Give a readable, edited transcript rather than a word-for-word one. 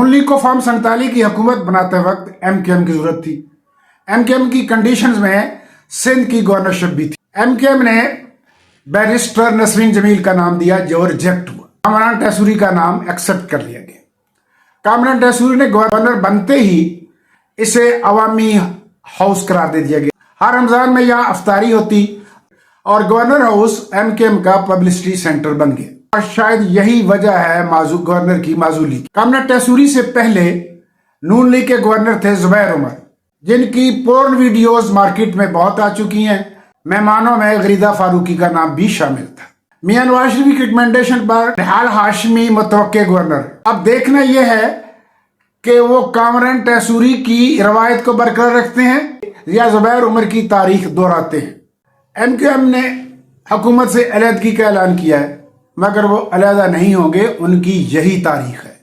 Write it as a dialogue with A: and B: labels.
A: नून league को form 47 की हुकूमत बनाते वक्त MKM की जरूरत थी। MKM की कंडीशंस में सिंध की गवर्नरशिप भी थी। MKM ने बैरिस्टर नसरीन जमील का नाम दिया जो रिजेक्ट हुआ। कामरान टैसूरी का नाम एक्सेप्ट कर लिया गया। कामरान टैसूरी ने गवर्नर बनते ही इसे अवामी हाउस करार दे दिया गया। हर रमजान में यहाँ अफ्तारी होती और गवर्नर हाउस MKM का पब्लिसिटी सेंटर बन गया। और शायद यही वजह है गवर्नर की माजूली। कामरान टैसूरी से पहले नून लीग के गवर्नर थे जुबैर उमर, जिनकी पोर्न वीडियोस मार्केट में बहुत आ चुकी हैं। मेहमानों में गरीदा फारूकी का नाम भी शामिल था। मियां नवाज शरीफ की रिकमेंडेशन पर निहाल हाशमी मुतवक्के गवर्नर। अब देखना यह है कि वो कामरान टैसूरी की रवायत को बरकरार रखते हैं या जुबैर उमर की तारीख दोहराते हैं। MKM ने हुकूमत से अलहदगी का ऐलान किया है, मगर वो अलहदा नहीं होंगे, उनकी यही तारीख है।